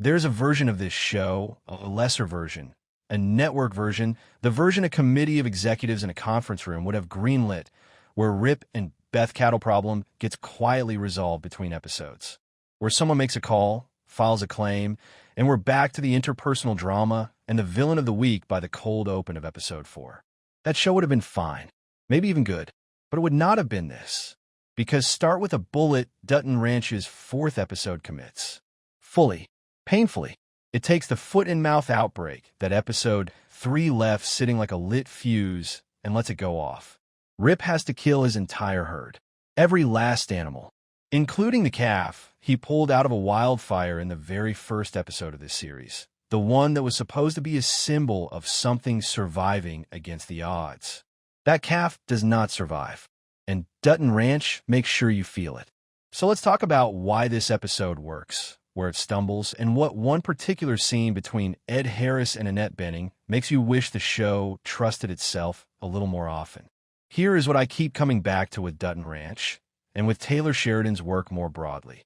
There's a version of this show, a lesser version, a network version, the version a committee of executives in a conference room would have greenlit, where Rip and Beth cattle problem gets quietly resolved between episodes, where someone makes a call, files a claim, and we're back to the interpersonal drama and the villain of the week by the cold open of episode 4. That show would have been fine, maybe even good, but it would not have been this. Because start with a bullet, Dutton Ranch's 4th episode commits. Fully, painfully. It takes the foot-and-mouth outbreak, that episode 3 left sitting like a lit fuse, and lets it go off. Rip has to kill his entire herd. Every last animal, including the calf he pulled out of a wildfire in the very first episode of this series. The one that was supposed to be a symbol of something surviving against the odds. That calf does not survive. And Dutton Ranch makes sure you feel it. So let's talk about why this episode works, where it stumbles, and what one particular scene between Ed Harris and Annette Bening makes you wish the show trusted itself a little more often. Here is what I keep coming back to with Dutton Ranch, and with Taylor Sheridan's work more broadly.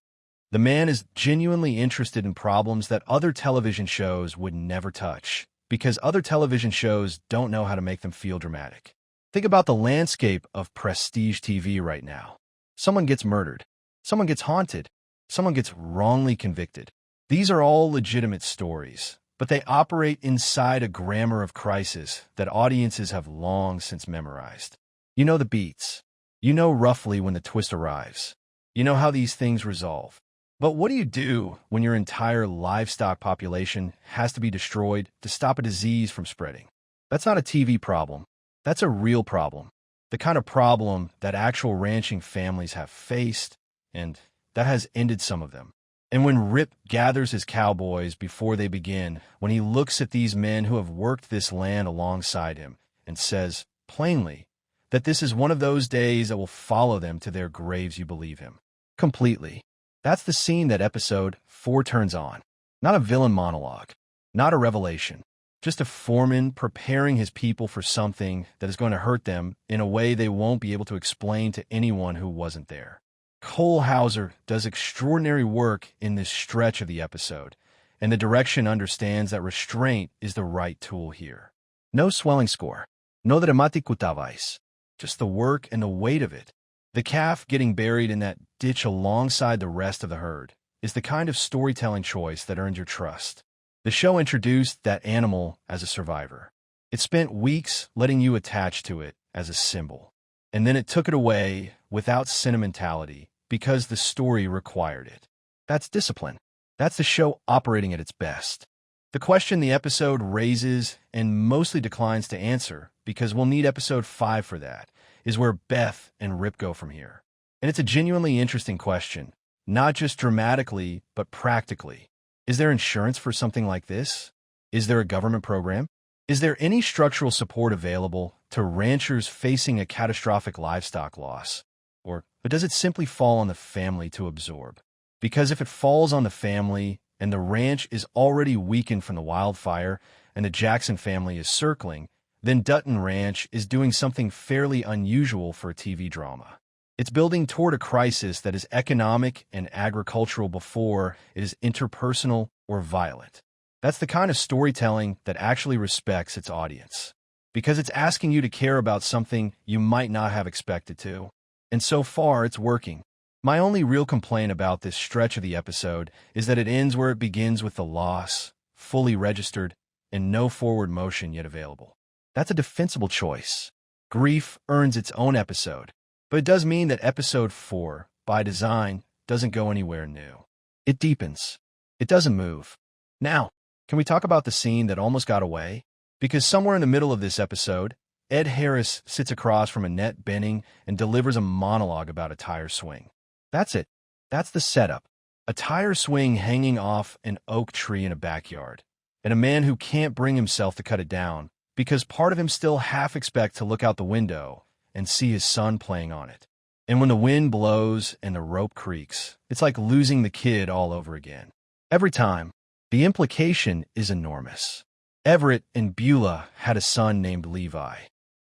The man is genuinely interested in problems that other television shows would never touch, because other television shows don't know how to make them feel dramatic. Think about the landscape of prestige TV right now. Someone gets murdered. Someone gets haunted. Someone gets wrongly convicted. These are all legitimate stories, but they operate inside a grammar of crisis that audiences have long since memorized. You know the beats. You know roughly when the twist arrives. You know how these things resolve. But what do you do when your entire livestock population has to be destroyed to stop a disease from spreading? That's not a TV problem. That's a real problem. The kind of problem that actual ranching families have faced, and that has ended some of them. And when Rip gathers his cowboys before they begin, when he looks at these men who have worked this land alongside him and says, plainly, that this is one of those days that will follow them to their graves, you believe him. Completely. That's the scene that episode 4 turns on. Not a villain monologue. Not a revelation. Just a foreman preparing his people for something that is going to hurt them in a way they won't be able to explain to anyone who wasn't there. Cole Hauser does extraordinary work in this stretch of the episode, and the direction understands that restraint is the right tool here. No swelling score. No dramatikutavais. Just the work and the weight of it. The calf getting buried in that ditch alongside the rest of the herd is the kind of storytelling choice that earns your trust. The show introduced that animal as a survivor. It spent weeks letting you attach to it as a symbol. And then it took it away without sentimentality because the story required it. That's discipline. That's the show operating at its best. The question the episode raises and mostly declines to answer, because we'll need episode 5 for that, is where Beth and Rip go from here. And it's a genuinely interesting question, not just dramatically, but practically. Is there insurance for something like this? Is there a government program? Is there any structural support available to ranchers facing a catastrophic livestock loss? Or does it simply fall on the family to absorb? Because if it falls on the family and the ranch is already weakened from the wildfire and the Jackson family is circling, then Dutton Ranch is doing something fairly unusual for a TV drama. It's building toward a crisis that is economic and agricultural before it is interpersonal or violent. That's the kind of storytelling that actually respects its audience, because it's asking you to care about something you might not have expected to. And so far, it's working. My only real complaint about this stretch of the episode is that it ends where it begins, with the loss, fully registered, and no forward motion yet available. That's a defensible choice. Grief earns its own episode. But it does mean that episode 4, by design, doesn't go anywhere new. It deepens. It doesn't move. Now, can we talk about the scene that almost got away? Because somewhere in the middle of this episode, Ed Harris sits across from Annette Bening and delivers a monologue about a tire swing. That's it. That's the setup. A tire swing hanging off an oak tree in a backyard, and a man who can't bring himself to cut it down because part of him still half expects to look out the window and see his son playing on it. And when the wind blows and the rope creaks, it's like losing the kid all over again. Every time. The implication is enormous. Everett and Beulah had a son named Levi.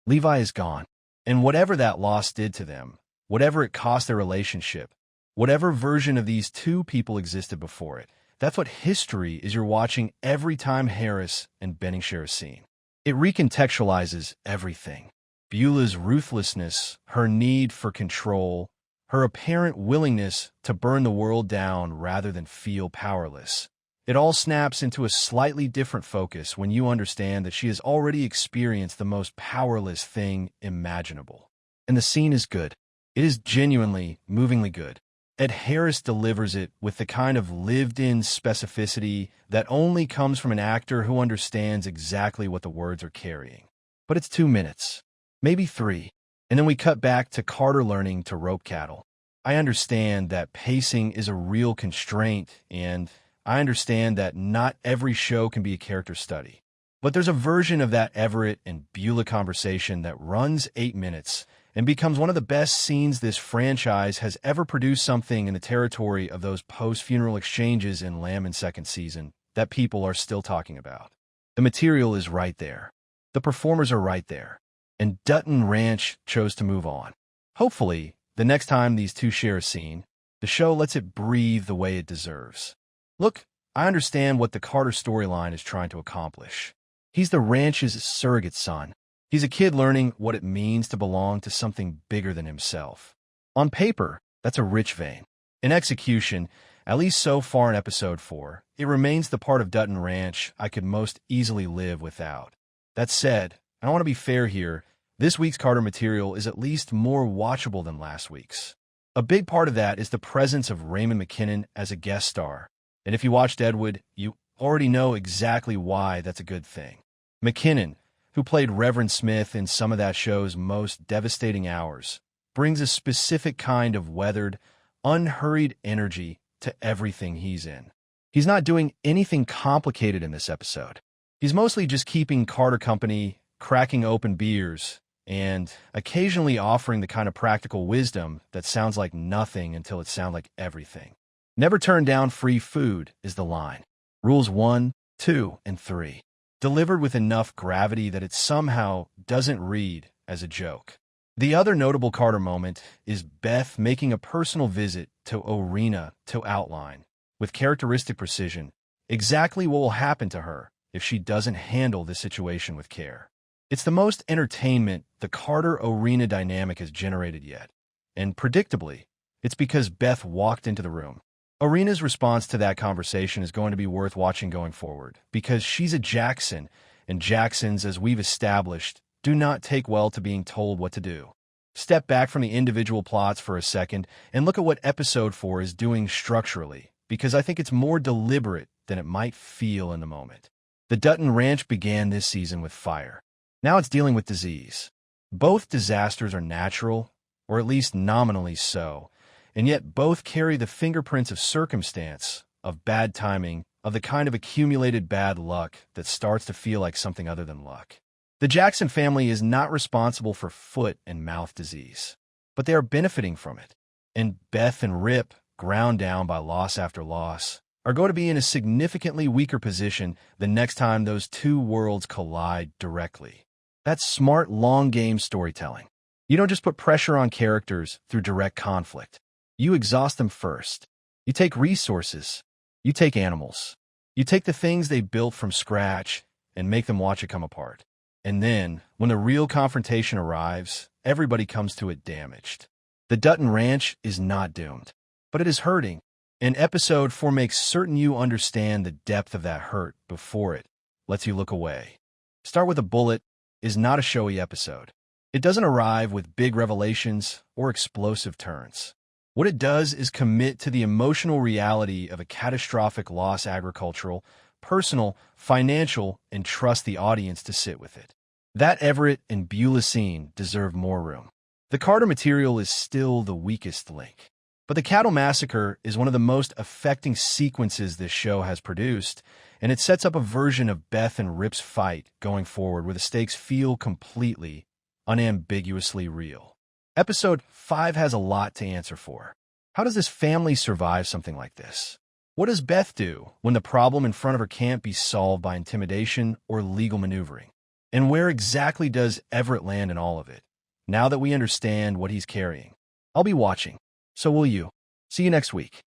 Levi is gone. And whatever that loss did to them, whatever it cost their relationship, whatever version of these two people existed before it, That's what history is you're watching every time Harris and Benning share a scene. It recontextualizes everything. Beulah's ruthlessness, her need for control, her apparent willingness to burn the world down rather than feel powerless. It all snaps into a slightly different focus when you understand that she has already experienced the most powerless thing imaginable. And the scene is good. It is genuinely, movingly good. Ed Harris delivers it with the kind of lived-in specificity that only comes from an actor who understands exactly what the words are carrying. But it's 2 minutes, maybe 3, and then we cut back to Carter learning to rope cattle. I understand that pacing is a real constraint, and I understand that not every show can be a character study. But there's a version of that Everett and Beulah conversation that runs 8 minutes and becomes one of the best scenes this franchise has ever produced, something in the territory of those post-funeral exchanges in Lamb second season that people are still talking about. The material is right there. The performers are right there. And Dutton Ranch chose to move on. Hopefully, the next time these two share a scene, the show lets it breathe the way it deserves. Look, I understand what the Carter storyline is trying to accomplish. He's the ranch's surrogate son. He's a kid learning what it means to belong to something bigger than himself. On paper, that's a rich vein. In execution, at least so far in episode 4, it remains the part of Dutton Ranch I could most easily live without. That said, I want to be fair here. This week's Carter material is at least more watchable than last week's. A big part of that is the presence of Raymond McKinnon as a guest star. And if you watched Deadwood, you already know exactly why that's a good thing. McKinnon, who played Reverend Smith in some of that show's most devastating hours, brings a specific kind of weathered, unhurried energy to everything he's in. He's not doing anything complicated in this episode. He's mostly just keeping Carter company, cracking open beers, and occasionally offering the kind of practical wisdom that sounds like nothing until it sounds like everything. Never turn down free food is the line. Rules 1, 2, and 3. Delivered with enough gravity that it somehow doesn't read as a joke. The other notable Carter moment is Beth making a personal visit to Orena to outline, with characteristic precision, exactly what will happen to her if she doesn't handle this situation with care. It's the most entertainment the Carter-Orena dynamic has generated yet, and predictably, it's because Beth walked into the room. Orena's response to that conversation is going to be worth watching going forward, because she's a Jackson, and Jacksons, as we've established, do not take well to being told what to do. Step back from the individual plots for a second and look at what episode 4 is doing structurally, because I think it's more deliberate than it might feel in the moment. The Dutton Ranch began this season with fire. Now it's dealing with disease. Both disasters are natural, or at least nominally so, and yet both carry the fingerprints of circumstance, of bad timing, of the kind of accumulated bad luck that starts to feel like something other than luck. The Jackson family is not responsible for foot and mouth disease, but they are benefiting from it. And Beth and Rip, ground down by loss after loss, are going to be in a significantly weaker position the next time those two worlds collide directly. That's smart long-game storytelling. You don't just put pressure on characters through direct conflict. You exhaust them first. You take resources. You take animals. You take the things they built from scratch and make them watch it come apart. And then, when the real confrontation arrives, everybody comes to it damaged. The Dutton Ranch is not doomed, but it is hurting. And episode 4 makes certain you understand the depth of that hurt before it lets you look away. Start with a Bullet is not a showy episode. It doesn't arrive with big revelations or explosive turns. What it does is commit to the emotional reality of a catastrophic loss, agricultural, personal, financial, and trust the audience to sit with it. That Everett and Beulah scene deserve more room. The Carter material is still the weakest link. But the cattle massacre is one of the most affecting sequences this show has produced, and it sets up a version of Beth and Rip's fight going forward where the stakes feel completely, unambiguously real. Episode 5 has a lot to answer for. How does this family survive something like this? What does Beth do when the problem in front of her can't be solved by intimidation or legal maneuvering? And where exactly does Everett land in all of it, now that we understand what he's carrying? I'll be watching. So will you. See you next week.